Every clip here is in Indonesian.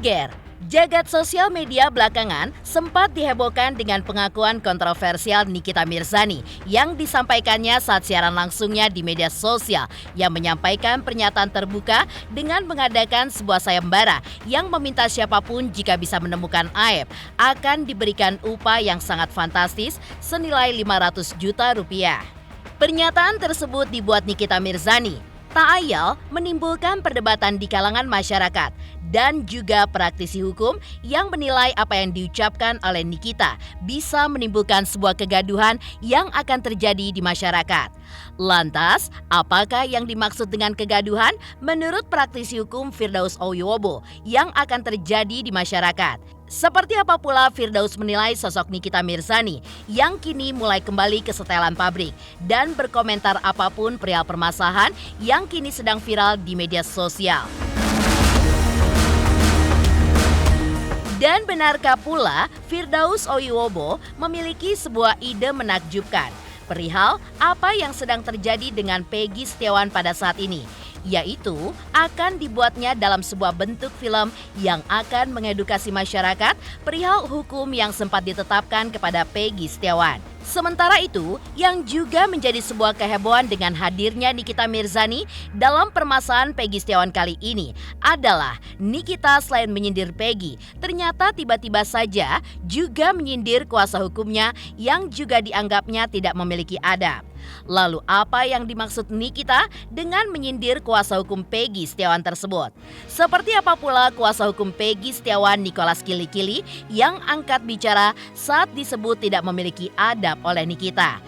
Geger, jagat sosial media belakangan sempat dihebohkan dengan pengakuan kontroversial Nikita Mirzani yang disampaikannya saat siaran langsungnya di media sosial yang menyampaikan pernyataan terbuka dengan mengadakan sebuah sayembara yang meminta siapapun jika bisa menemukan Aep akan diberikan upah yang sangat fantastis senilai 500 juta rupiah. Pernyataan tersebut dibuat Nikita Mirzani tak ayal menimbulkan perdebatan di kalangan masyarakat dan juga praktisi hukum yang menilai apa yang diucapkan oleh Nikita bisa menimbulkan sebuah kegaduhan yang akan terjadi di masyarakat. Lantas, apakah yang dimaksud dengan kegaduhan menurut praktisi hukum Firdaus Oyowobo yang akan terjadi di masyarakat? Seperti apa pula Firdaus menilai sosok Nikita Mirzani yang kini mulai kembali ke setelan pabrik dan berkomentar apapun perihal permasalahan yang kini sedang viral di media sosial. Dan benarkah pula Firdaus Oyowobo memiliki sebuah ide menakjubkan perihal apa yang sedang terjadi dengan Peggy Setiawan pada saat ini? Yaitu akan dibuatnya dalam sebuah bentuk film yang akan mengedukasi masyarakat perihal hukum yang sempat ditetapkan kepada Peggy Setiawan. Sementara itu, yang juga menjadi sebuah kehebohan dengan hadirnya Nikita Mirzani dalam permasalahan Peggy Setiawan kali ini adalah Nikita selain menyindir Peggy, ternyata tiba-tiba saja juga menyindir kuasa hukumnya yang juga dianggapnya tidak memiliki adab. Lalu apa yang dimaksud Nikita dengan menyindir kuasa hukum Peggy Setiawan tersebut? Seperti apa pula kuasa hukum Peggy Setiawan Nicholas Kilikili yang angkat bicara saat disebut tidak memiliki adab oleh Nikita?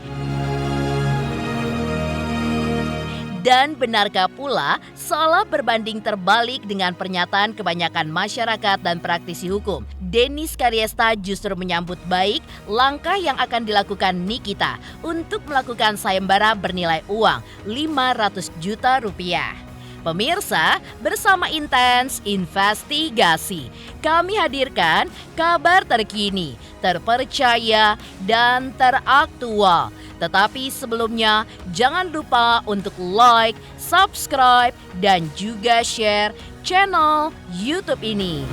Dan benarkah pula seolah berbanding terbalik dengan pernyataan kebanyakan masyarakat dan praktisi hukum? Dennis Karyesta justru menyambut baik langkah yang akan dilakukan Nikita untuk melakukan sayembara bernilai uang 500 juta rupiah. Pemirsa, bersama Intens Investigasi, kami hadirkan kabar terkini, terpercaya, dan teraktual. Tetapi sebelumnya, jangan lupa untuk like, subscribe, dan juga share channel YouTube ini.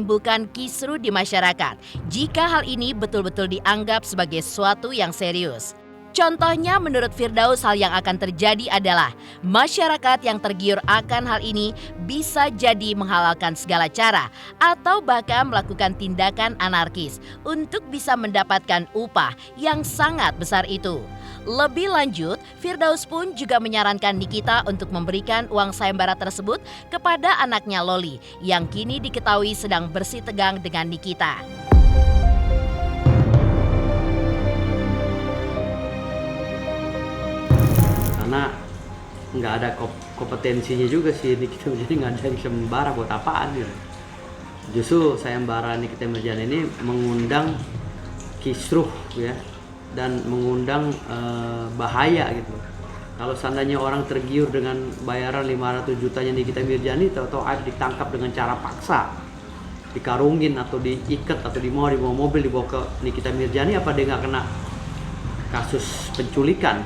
Bukan kisruh di masyarakat jika hal ini betul-betul dianggap sebagai sesuatu yang serius. Contohnya menurut Firdaus hal yang akan terjadi adalah masyarakat yang tergiur akan hal ini bisa jadi menghalalkan segala cara atau bahkan melakukan tindakan anarkis untuk bisa mendapatkan upah yang sangat besar itu. Lebih lanjut, Firdaus pun juga menyarankan Nikita untuk memberikan uang sayembara tersebut kepada anaknya Loli yang kini diketahui sedang bersih tegang dengan Nikita. Karena nggak ada kompetensinya juga sih Nikita Mirzani, nggak ada yang sayembara buat apaan gitu. Justru sayembara Nikita Mirzani ini mengundang kisruh ya, dan mengundang bahaya gitu. Kalau seandainya orang tergiur dengan bayaran 500 jutanya Nikita Mirzani, atau Aep ditangkap dengan cara paksa, dikarungin atau diikat atau dibawa mobil dibawa ke Nikita Mirzani, apa dia nggak kena kasus penculikan?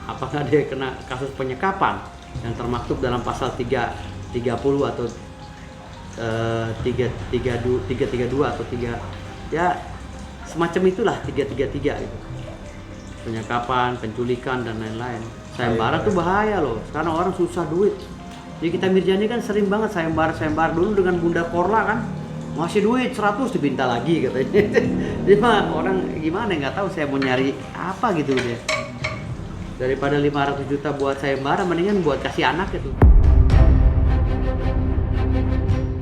Apakah dia kena kasus penyekapan yang termaktub dalam pasal 330 atau 332 atau 3 ya semacam itulah 333 gitu. Penyekapan, penculikan dan lain-lain. Sayembara tuh bahaya loh. Sekarang orang susah duit. Jadi Nikita Mirzani kan sering banget sayembara dulu dengan Bunda Korla kan. Masih duit 100 dipinta lagi katanya. Jadi mah orang gimana nggak tahu saya mau nyari apa gitu dia. Daripada 500 juta buat sayembara, mendingan buat kasih anak itu.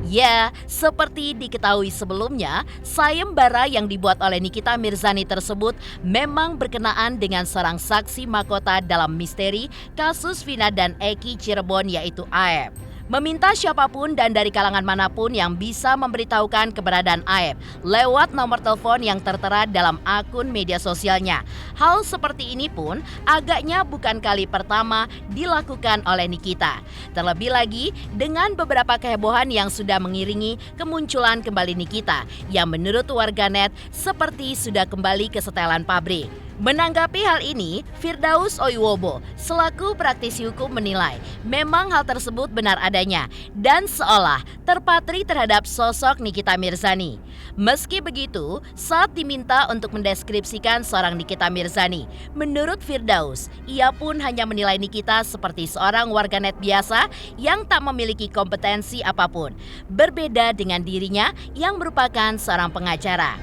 Ya, seperti diketahui sebelumnya, sayembara yang dibuat oleh Nikita Mirzani tersebut memang berkenaan dengan seorang saksi mahkota dalam misteri kasus Vina dan Eki Cirebon yaitu Aep. Meminta siapapun dan dari kalangan manapun yang bisa memberitahukan keberadaan Aep lewat nomor telepon yang tertera dalam akun media sosialnya. Hal seperti ini pun agaknya bukan kali pertama dilakukan oleh Nikita. Terlebih lagi dengan beberapa kehebohan yang sudah mengiringi kemunculan kembali Nikita yang menurut warganet seperti sudah kembali ke setelan pabrik. Menanggapi hal ini, Firdaus Oiwobo selaku praktisi hukum menilai memang hal tersebut benar adanya dan seolah terpatri terhadap sosok Nikita Mirzani. Meski begitu, saat diminta untuk mendeskripsikan seorang Nikita Mirzani, menurut Firdaus, ia pun hanya menilai Nikita seperti seorang warganet biasa yang tak memiliki kompetensi apapun, berbeda dengan dirinya yang merupakan seorang pengacara.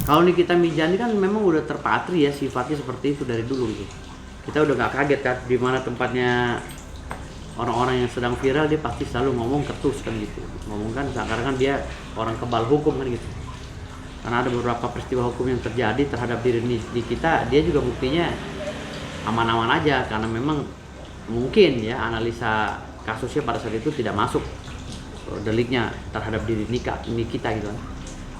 Kalau Nikita Mirzani kan memang udah terpatri ya, sifatnya seperti itu dari dulu gitu. Kita udah gak kaget kan, di mana tempatnya orang-orang yang sedang viral dia pasti selalu ngomong ketus kan gitu. Ngomong kan, karena kan dia orang kebal hukum kan gitu. Karena ada beberapa peristiwa hukum yang terjadi terhadap diri Nikita, dia juga buktinya aman-aman aja karena memang mungkin ya analisa kasusnya pada saat itu tidak masuk deliknya terhadap diri Nikita gitu kan.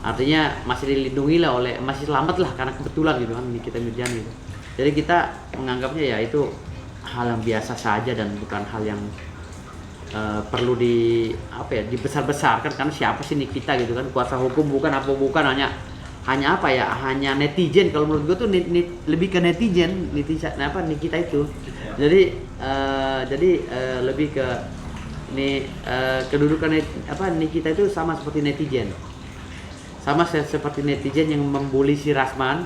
Artinya masih dilindungi lah masih selamat lah karena kebetulan gitu kan Nikita Mirzani gitu. Jadi kita menganggapnya ya itu hal yang biasa saja dan bukan hal yang perlu dibesar-besarkan, karena siapa sih Nikita gitu kan, kuasa hukum bukan hanya netizen. Kalau menurut gue tuh lebih ke netizen Nikita itu. Jadi lebih ke kedudukan Nikita itu sama seperti netizen. Sama seperti netizen yang membuli si Rasman,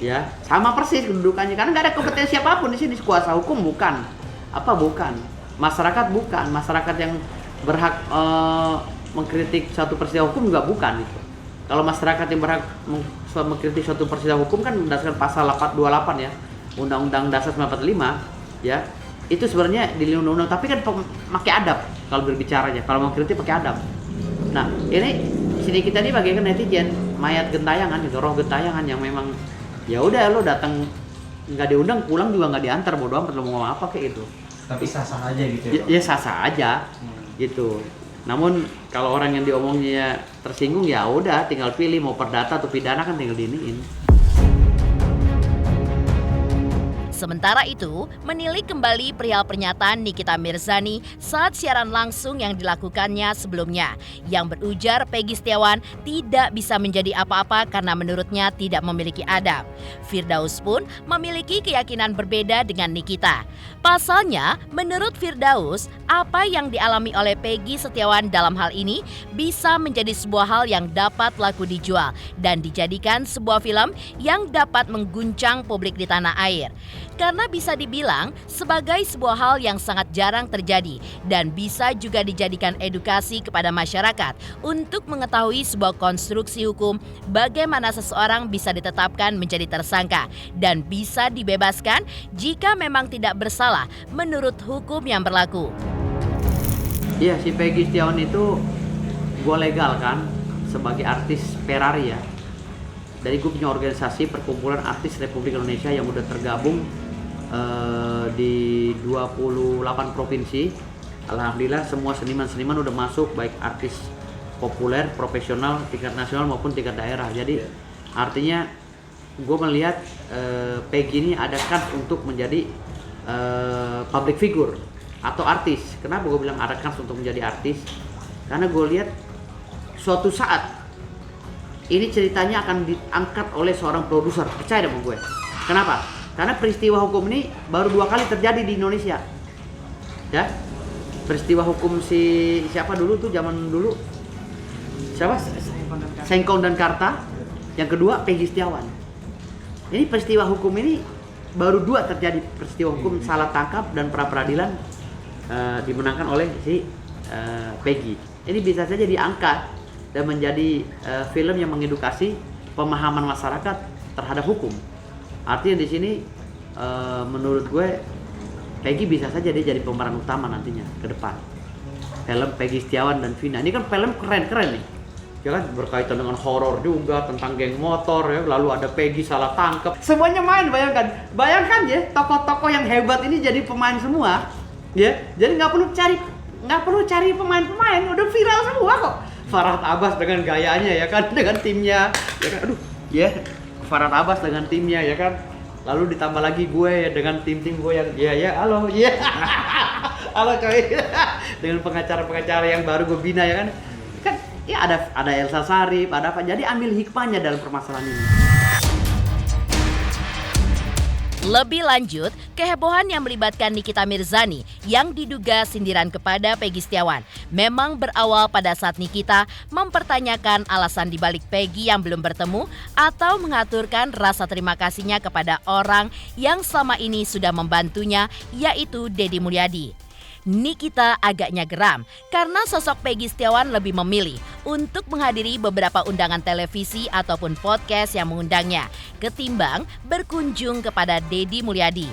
ya sama persis kedudukannya karena nggak ada kompetensi apapun di sini. Kuasa hukum bukan, masyarakat yang berhak mengkritik suatu peristiwa hukum juga bukan gitu. Kalau masyarakat yang berhak mengkritik suatu peristiwa hukum kan berdasarkan pasal 828 ya, Undang-Undang Dasar 1945 ya, itu sebenarnya di undang-undang, tapi kan pakai adab kalau berbicaranya, kalau mengkritik pakai adab. Nah ini sini kita ini bagaikan netizen, mayat gentayangan gitu, roh gentayangan yang memang ya udah lo datang nggak diundang, pulang juga nggak diantar, bodo amat lo mau ngomong apa kayak gitu. Tapi sah-sah aja gitu ya? Ya sah-sah aja gitu. Namun kalau orang yang diomongnya tersinggung ya udah tinggal pilih mau perdata atau pidana, kan tinggal diiniin. Sementara itu, menilik kembali perihal pernyataan Nikita Mirzani saat siaran langsung yang dilakukannya sebelumnya, yang berujar Peggy Setiawan tidak bisa menjadi apa-apa karena menurutnya tidak memiliki adab. Firdaus pun memiliki keyakinan berbeda dengan Nikita. Pasalnya, menurut Firdaus, apa yang dialami oleh Peggy Setiawan dalam hal ini bisa menjadi sebuah hal yang dapat laku dijual dan dijadikan sebuah film yang dapat mengguncang publik di tanah air. Karena bisa dibilang sebagai sebuah hal yang sangat jarang terjadi dan bisa juga dijadikan edukasi kepada masyarakat untuk mengetahui sebuah konstruksi hukum bagaimana seseorang bisa ditetapkan menjadi tersangka dan bisa dibebaskan jika memang tidak bersalah menurut hukum yang berlaku. Iya, si Peggy Setiawan itu gue legal kan sebagai artis Ferrari ya. Dari gue punya organisasi Perkumpulan Artis Republik Indonesia yang udah tergabung di 28 provinsi. Alhamdulillah semua seniman-seniman udah masuk, baik artis populer, profesional, tingkat nasional maupun tingkat daerah. Jadi artinya gue melihat Peggy ini ada kans untuk menjadi public figure atau artis. Kenapa gue bilang ada kans untuk menjadi artis? Karena gue lihat suatu saat ini ceritanya akan diangkat oleh seorang produser, percaya sama gue. Kenapa? Karena peristiwa hukum ini baru 2 kali terjadi di Indonesia. Ya, peristiwa hukum siapa dulu tuh zaman dulu? Siapa? Sengkon dan Karta. Yang kedua Peggy Setiawan. Ini peristiwa hukum ini baru 2 terjadi, peristiwa hukum salah tangkap dan pra peradilan dimenangkan oleh si Peggy. Ini bisa saja diangkat dan menjadi film yang mengedukasi pemahaman masyarakat terhadap hukum. Artinya di sini menurut gue Peggy bisa saja dia jadi pemeran utama nantinya ke depan. Film Peggy Setiawan dan Vina ini kan film keren-keren nih. Ya kan, berkaitan dengan horor juga, tentang geng motor ya, lalu ada Peggy salah tangkap. Semuanya main, bayangkan ya, tokoh-tokoh yang hebat ini jadi pemain semua. Ya, jadi nggak perlu cari pemain-pemain, udah viral semua kok. Farhad Abbas dengan gayanya ya kan, dengan timnya, ya kan, Farhad Abbas dengan timnya ya kan, lalu ditambah lagi gue ya dengan tim-tim gue yang halo coy, dengan pengacara-pengacara yang baru gue bina ya kan ya ada Elsa Sharif, ada apa. Jadi ambil hikmahnya dalam permasalahan ini. Lebih lanjut, kehebohan yang melibatkan Nikita Mirzani yang diduga sindiran kepada Peggy Setiawan memang berawal pada saat Nikita mempertanyakan alasan dibalik Peggy yang belum bertemu atau mengaturkan rasa terima kasihnya kepada orang yang selama ini sudah membantunya, yaitu Deddy Mulyadi. Nikita agaknya geram karena sosok Peggy Setiawan lebih memilih untuk menghadiri beberapa undangan televisi ataupun podcast yang mengundangnya ketimbang berkunjung kepada Deddy Mulyadi.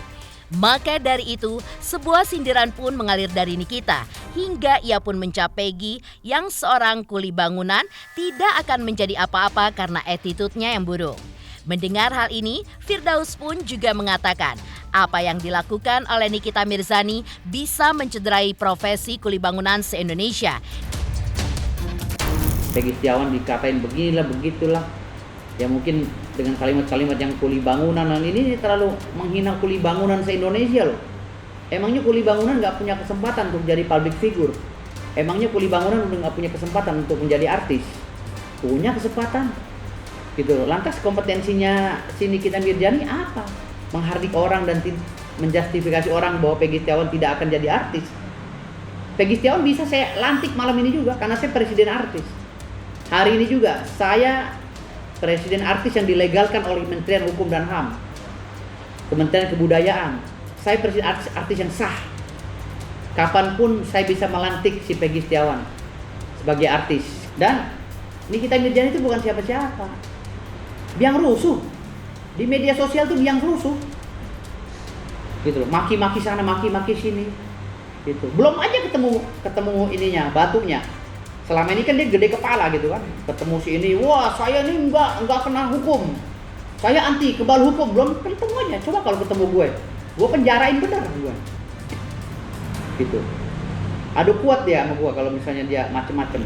Maka dari itu, sebuah sindiran pun mengalir dari Nikita hingga ia pun mencap Peggy yang seorang kuli bangunan tidak akan menjadi apa-apa karena attitude-nya yang buruk. Mendengar hal ini, Firdaus pun juga mengatakan apa yang dilakukan oleh Nikita Mirzani bisa mencederai profesi kuli bangunan se-Indonesia. Peggy Setiawan dikatain beginilah begitulah, ya mungkin dengan kalimat-kalimat yang kuli bangunan, dan ini terlalu menghina kuli bangunan se-Indonesia loh. Emangnya kuli bangunan nggak punya kesempatan untuk jadi public figure? Emangnya kuli bangunan udah nggak punya kesempatan untuk menjadi artis? Punya kesempatan. Gitu. Lantas kompetensinya si Nikita Mirzani apa? Menghardik orang dan menjustifikasi orang bahwa Peggy Setiawan tidak akan jadi artis. Peggy Setiawan bisa saya lantik malam ini juga karena saya presiden artis. Hari ini juga saya presiden artis yang dilegalkan oleh Kementerian Hukum dan HAM, Kementerian Kebudayaan. Saya presiden artis yang sah. Kapanpun saya bisa melantik si Peggy Setiawan sebagai artis. Dan Nikita Mirzani itu bukan siapa-siapa. Biang rusuh di media sosial tuh, biang rusuh gitu loh, maki-maki sana maki-maki sini gitu. Belum aja ketemu ininya, batunya. Selama ini kan dia gede kepala gitu kan, ketemu si ini, wah saya ini enggak kena hukum, saya anti kebal hukum. Belum ketemu aja, coba kalau ketemu gue penjarain bener gue gitu. Adu kuat dia sama gue kalau misalnya dia macem-macem.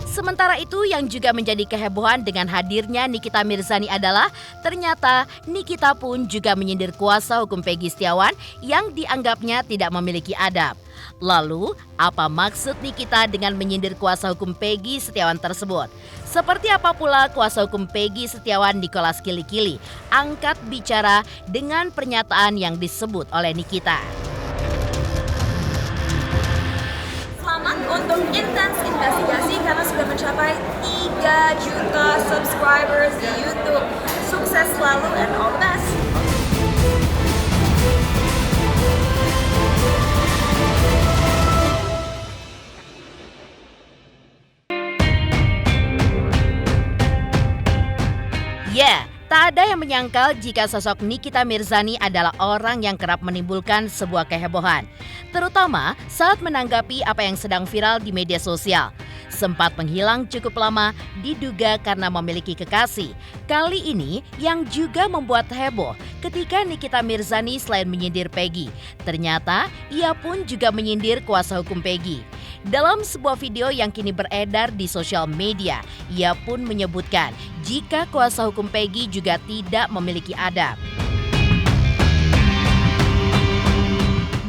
Sementara itu yang juga menjadi kehebohan dengan hadirnya Nikita Mirzani adalah ternyata Nikita pun juga menyindir kuasa hukum Peggy Setiawan yang dianggapnya tidak memiliki adab. Lalu, apa maksud Nikita dengan menyindir kuasa hukum Peggy Setiawan tersebut? Seperti apa pula kuasa hukum Peggy Setiawan Nicholas Kilikili angkat bicara dengan pernyataan yang disebut oleh Nikita. Selamat untuk Intens Investigasi karena sudah mencapai 3 juta subscribers di YouTube. Sukses selalu and all the best. Tak ada yang menyangkal jika sosok Nikita Mirzani adalah orang yang kerap menimbulkan sebuah kehebohan, terutama saat menanggapi apa yang sedang viral di media sosial. Sempat menghilang cukup lama diduga karena memiliki kekasih. Kali ini yang juga membuat heboh ketika Nikita Mirzani selain menyindir Peggy, ternyata ia pun juga menyindir kuasa hukum Peggy. Dalam sebuah video yang kini beredar di sosial media, ia pun menyebutkan jika kuasa hukum Peggy juga tidak memiliki adab.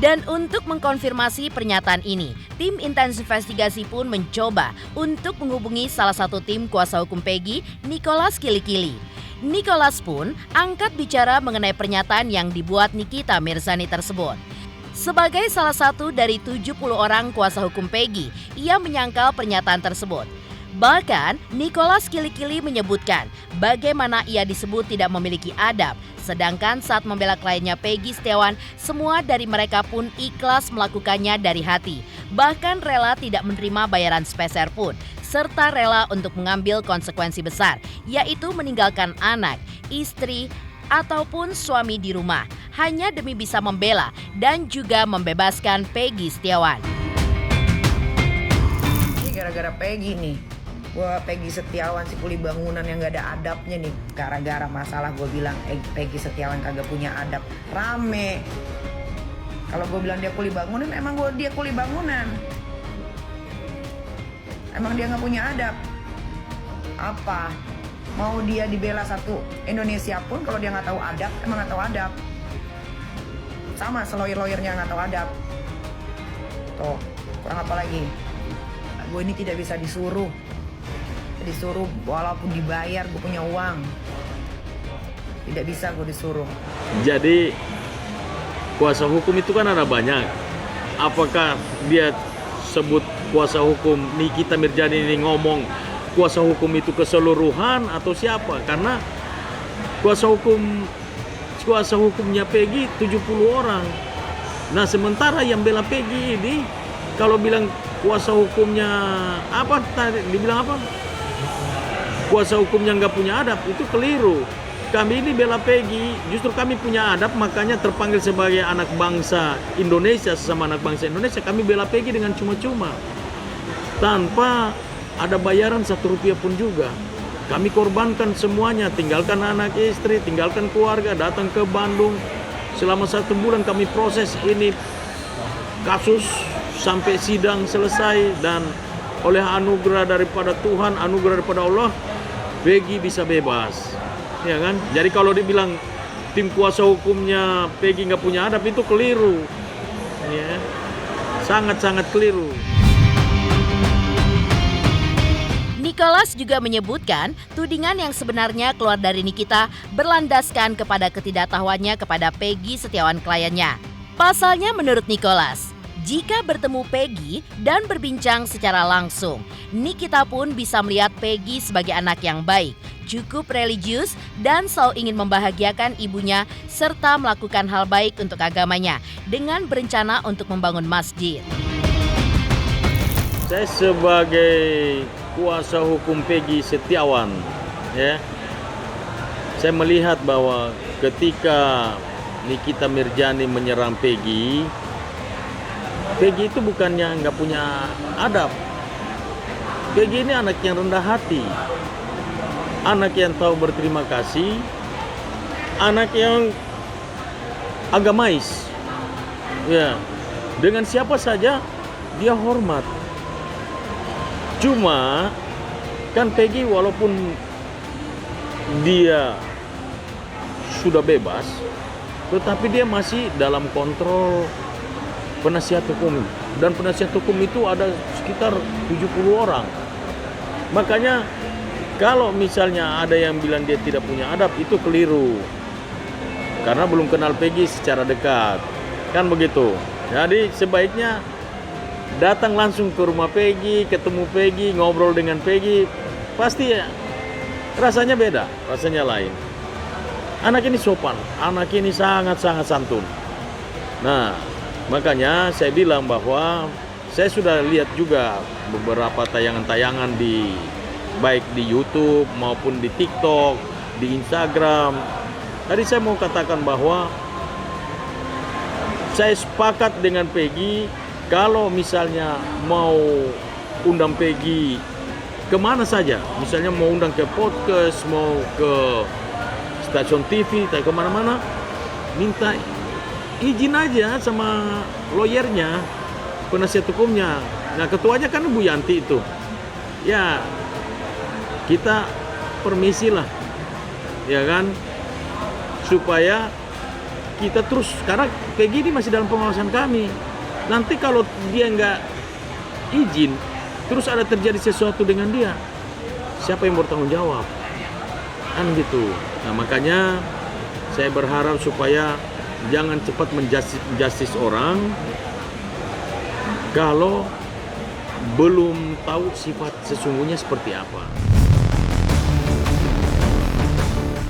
Dan untuk mengkonfirmasi pernyataan ini, tim Intens Investigasi pun mencoba untuk menghubungi salah satu tim kuasa hukum Peggy, Nicholas Kilikili. Nicholas pun angkat bicara mengenai pernyataan yang dibuat Nikita Mirzani tersebut. Sebagai salah satu dari 70 orang kuasa hukum Peggy, ia menyangkal pernyataan tersebut. Bahkan, Nicholas Kilikili menyebutkan bagaimana ia disebut tidak memiliki adab, sedangkan saat membela kliennya Peggy Setiawan, semua dari mereka pun ikhlas melakukannya dari hati, bahkan rela tidak menerima bayaran sepeser pun, serta rela untuk mengambil konsekuensi besar, yaitu meninggalkan anak, istri, ataupun suami di rumah, hanya demi bisa membela dan juga membebaskan Peggy Setiawan. Ini gara-gara Peggy nih. Peggy Setiawan si kuli bangunan yang gak ada adabnya nih. Gara-gara masalah gue bilang Peggy Setiawan kagak punya adab. Rame. Kalau gue bilang dia kuli bangunan, emang dia kuli bangunan. Emang dia gak punya adab. Apa? Mau dia dibela satu Indonesia pun kalau dia gak tahu adab, emang gak tahu adab. Sama selawyer-lawyernya gak tahu adab. Tuh, kurang apa lagi? Gue ini tidak bisa disuruh walaupun dibayar, gue punya uang. Tidak bisa gue disuruh. Jadi kuasa hukum itu kan ada banyak. Apakah dia sebut kuasa hukum Nikita Mirzani ini ngomong kuasa hukum itu keseluruhan atau siapa? Karena kuasa hukumnya Peggy 70 orang. Nah, sementara yang bela Peggy ini kalau bilang kuasa hukumnya apa tadi dibilang apa? Kuasa hukumnya nggak punya adab, itu keliru. Kami ini bela Peggy, justru kami punya adab, makanya terpanggil sebagai anak bangsa Indonesia, sesama anak bangsa Indonesia. Kami bela Peggy dengan cuma-cuma, tanpa ada bayaran 1 rupiah pun juga. Kami korbankan semuanya, tinggalkan anak istri, tinggalkan keluarga, datang ke Bandung. Selama 1 bulan kami proses ini kasus sampai sidang selesai, dan oleh anugerah daripada Tuhan, anugerah daripada Allah, Peggy bisa bebas. Ya kan? Jadi kalau dibilang tim kuasa hukumnya Peggy nggak punya adab, itu keliru. Ya. Sangat-sangat keliru. Nicholas juga menyebutkan tudingan yang sebenarnya keluar dari Nikita berlandaskan kepada ketidaktahuannya kepada Peggy Setiawan kliennya. Pasalnya menurut Nicholas, jika bertemu Peggy dan berbincang secara langsung, Nikita pun bisa melihat Peggy sebagai anak yang baik, cukup religius, dan selalu ingin membahagiakan ibunya serta melakukan hal baik untuk agamanya dengan berencana untuk membangun masjid. Saya sebagai kuasa hukum Peggy Setiawan, ya, saya melihat bahwa ketika Nikita Mirzani menyerang Peggy itu bukannya nggak punya adab. Peggy ini anak yang rendah hati, anak yang tahu berterima kasih, anak yang agamais. Ya, dengan siapa saja dia hormat. Cuma kan Peggy walaupun dia sudah bebas, tetapi dia masih dalam kontrol penasihat hukum, dan penasihat hukum itu ada sekitar 70 orang. Makanya kalau misalnya ada yang bilang dia tidak punya adab, itu keliru, karena belum kenal Peggy secara dekat, kan begitu. Jadi sebaiknya datang langsung ke rumah Peggy, ketemu Peggy, ngobrol dengan Peggy, pasti ya, rasanya beda, rasanya lain. Anak ini sopan, anak ini sangat-sangat santun. Nah, makanya saya bilang bahwa saya sudah lihat juga beberapa tayangan-tayangan baik di YouTube maupun di TikTok, di Instagram. Tadi saya mau katakan bahwa saya sepakat dengan Peggy, kalau misalnya mau undang Peggy kemana saja, misalnya mau undang ke podcast, mau ke stasiun TV, atau kemana-mana, minta izin aja sama lawyernya, penasihat hukumnya. Nah, ketuanya kan Bu Yanti itu. Ya, kita permisi lah, ya kan, supaya kita terus, karena Peggy ini masih dalam pengawasan kami. Nanti kalau dia nggak izin, terus ada terjadi sesuatu dengan dia, siapa yang bertanggung jawab? Kan gitu. Nah, makanya saya berharap supaya jangan cepat menjustis orang kalau belum tahu sifat sesungguhnya seperti apa.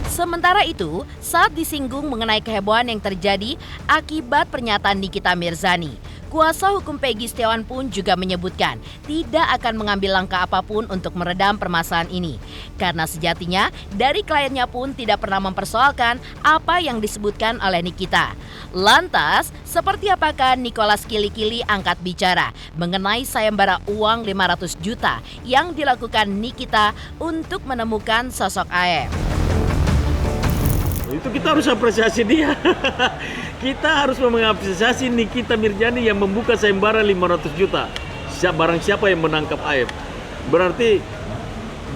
Sementara itu, saat disinggung mengenai kehebohan yang terjadi akibat pernyataan Nikita Mirzani, kuasa hukum Peggy Setiawan pun juga menyebutkan tidak akan mengambil langkah apapun untuk meredam permasalahan ini. Karena sejatinya dari kliennya pun tidak pernah mempersoalkan apa yang disebutkan oleh Nikita. Lantas, seperti apakah Nicholas Kili-Kili angkat bicara mengenai sayembara uang 500 juta yang dilakukan Nikita untuk menemukan sosok AF? Itu kita harus apresiasi dia. Kita harus mengapresiasi Nikita Mirzani yang membuka sayembara 500 juta. Barang siapa yang menangkap AF. Berarti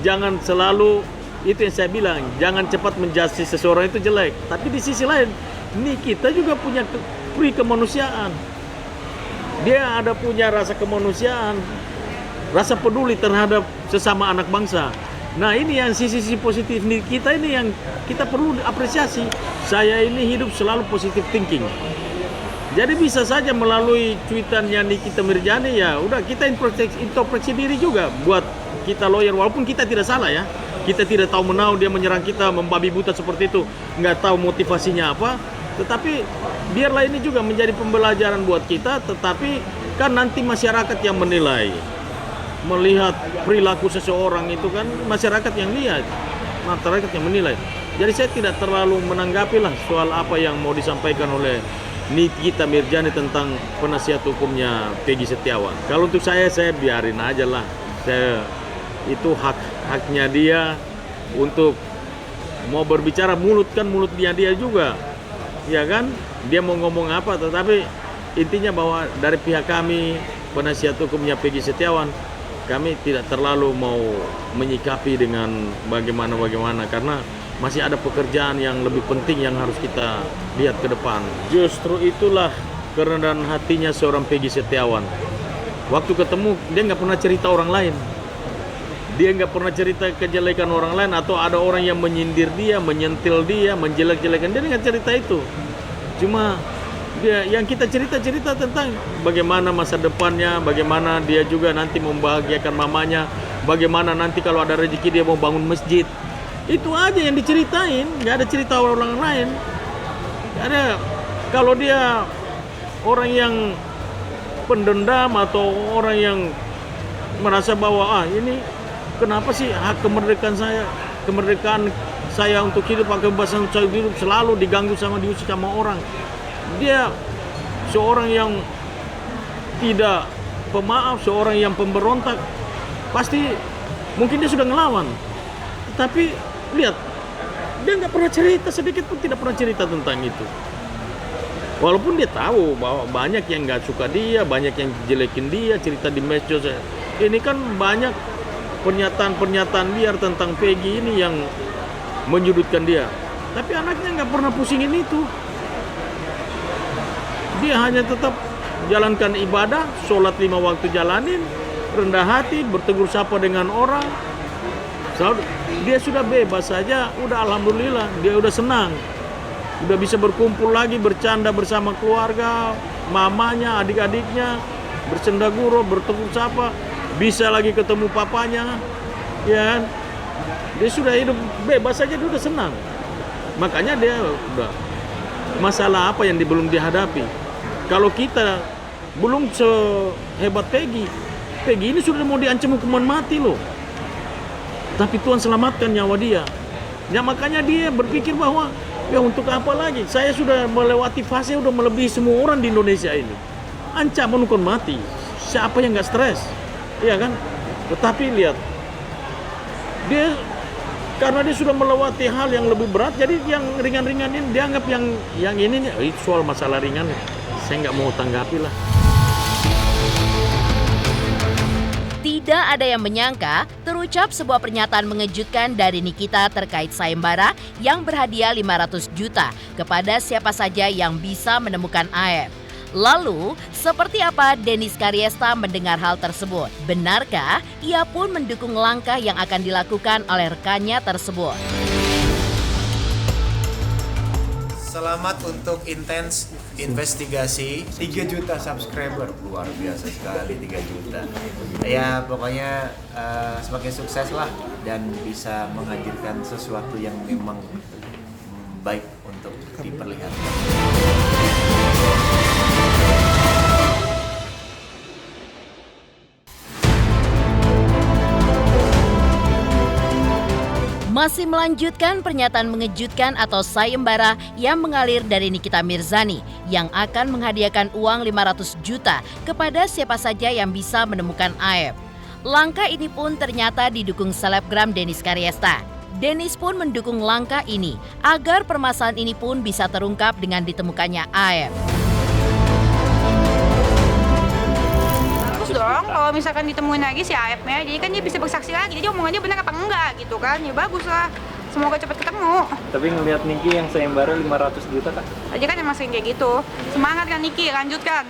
jangan selalu, itu yang saya bilang, jangan cepat menjustis seseorang itu jelek. Tapi di sisi lain, Nikita juga punya kemanusiaan. Dia ada punya rasa kemanusiaan, rasa peduli terhadap sesama anak bangsa. Nah ini yang sisi-sisi positif kita ini yang kita perlu apresiasi. Saya ini hidup selalu positive thinking. Jadi bisa saja melalui cuitannya Nikita Mirzani, ya udah kita introspeksi diri juga buat kita lawyer, walaupun kita tidak salah ya. Kita tidak tahu menau dia menyerang kita, membabi buta seperti itu, nggak tahu motivasinya apa. Tetapi biarlah ini juga menjadi pembelajaran buat kita, tetapi kan nanti masyarakat yang menilai. Melihat perilaku seseorang itu kan masyarakat yang lihat, masyarakat yang menilai. Jadi saya tidak terlalu menanggapi lah soal apa yang mau disampaikan oleh Nikita Mirzani tentang penasihat hukumnya Peggy Setiawan. Kalau untuk saya biarin aja lah. Itu haknya dia untuk mau berbicara, mulut dia juga, ya kan? Dia mau ngomong apa, tetapi intinya bahwa dari pihak kami penasihat hukumnya Peggy Setiawan, kami tidak terlalu mau menyikapi dengan bagaimana karena masih ada pekerjaan yang lebih penting yang harus kita lihat ke depan. Justru itulah kerendahan hatinya seorang Peggy Setiawan. Waktu ketemu dia nggak pernah cerita orang lain. Dia nggak pernah cerita kejelekan orang lain atau ada orang yang menyindir dia, menyentil dia, menjelek-jelekan dia, nggak cerita itu. Cuma dia yang kita cerita tentang bagaimana masa depannya, bagaimana dia juga nanti membahagiakan mamanya, bagaimana nanti kalau ada rezeki dia mau bangun masjid. Itu aja yang diceritain, nggak ada cerita orang lain. Ada kalau dia orang yang pendendam atau orang yang merasa bahwa ini kenapa sih hak kemerdekaan saya untuk hidup, hak kebebasan saya hidup selalu diganggu diusik sama orang. Dia seorang yang tidak pemaaf, seorang yang pemberontak. Pasti mungkin dia sudah ngelawan. Tapi lihat, dia nggak pernah cerita, sedikit pun tidak pernah cerita tentang itu. Walaupun dia tahu bahwa banyak yang nggak suka dia, banyak yang jelekin dia, cerita di medsos. Ini kan banyak pernyataan liar tentang Peggy ini yang menyudutkan dia. Tapi anaknya nggak pernah pusingin itu. Dia hanya tetap jalankan ibadah, sholat 5 waktu jalanin, rendah hati, bertegur sapa dengan orang. Dia sudah bebas saja, udah alhamdulillah, dia udah senang. Udah bisa berkumpul lagi, bercanda bersama keluarga, mamanya, adik-adiknya, bersendaguro, bertegur sapa, bisa lagi ketemu papanya, ya. Dia sudah hidup bebas saja, dia udah senang. Makanya dia udah masalah apa yang belum dihadapi. Kalau kita belum sehebat Peggy ini sudah mau diancam hukuman mati loh. Tapi Tuhan selamatkan nyawa dia. Ya makanya dia berpikir bahwa ya untuk apa lagi? Saya sudah melewati fase, udah melebihi semua orang di Indonesia ini. Ancaman hukuman mati. Siapa yang nggak stres? Iya kan? Tetapi lihat, dia karena dia sudah melewati hal yang lebih berat, jadi yang ringan-ringan ini dianggap yang ini soal masalah ringan. Saya nggak mau tanggapi lah. Tidak ada yang menyangka terucap sebuah pernyataan mengejutkan dari Nikita terkait sayembara yang berhadiah 500 juta kepada siapa saja yang bisa menemukan AF. Lalu, seperti apa Dennis Karyesta mendengar hal tersebut? Benarkah ia pun mendukung langkah yang akan dilakukan oleh rekannya tersebut? Selamat untuk intens investigasi 3 juta subscriber, luar biasa sekali 3 juta. Ya pokoknya semakin sukses lah dan bisa menghadirkan sesuatu yang memang baik untuk diperlihatkan. Masih melanjutkan pernyataan mengejutkan atau sayembara yang mengalir dari Nikita Mirzani yang akan menghadiahkan uang 500 juta kepada siapa saja yang bisa menemukan AF. Langkah ini pun ternyata didukung selebgram Dennis Karyesta. Dennis pun mendukung langkah ini agar permasalahan ini pun bisa terungkap dengan ditemukannya AF. Bagus dong kalau misalkan ditemuin lagi si AF-nya, jadi kan dia bisa bersaksi lagi, jadi omongannya benar apa enggak gitu kan, ya bagus lah, semoga cepat ketemu. Tapi ngelihat Niki yang sayembara 500 juta kan? Aja kan emang sering kayak gitu, semangat kan Niki, lanjutkan.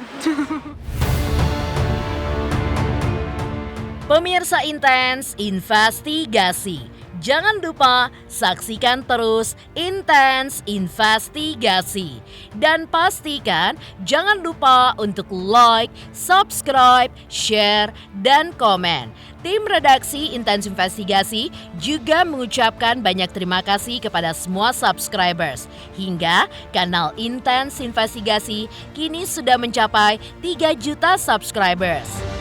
Pemirsa Intens Investigasi, jangan lupa saksikan terus Intens Investigasi. Dan pastikan jangan lupa untuk like, subscribe, share, dan komen. Tim redaksi Intens Investigasi juga mengucapkan banyak terima kasih kepada semua subscribers. Hingga kanal Intens Investigasi kini sudah mencapai 3 juta subscribers.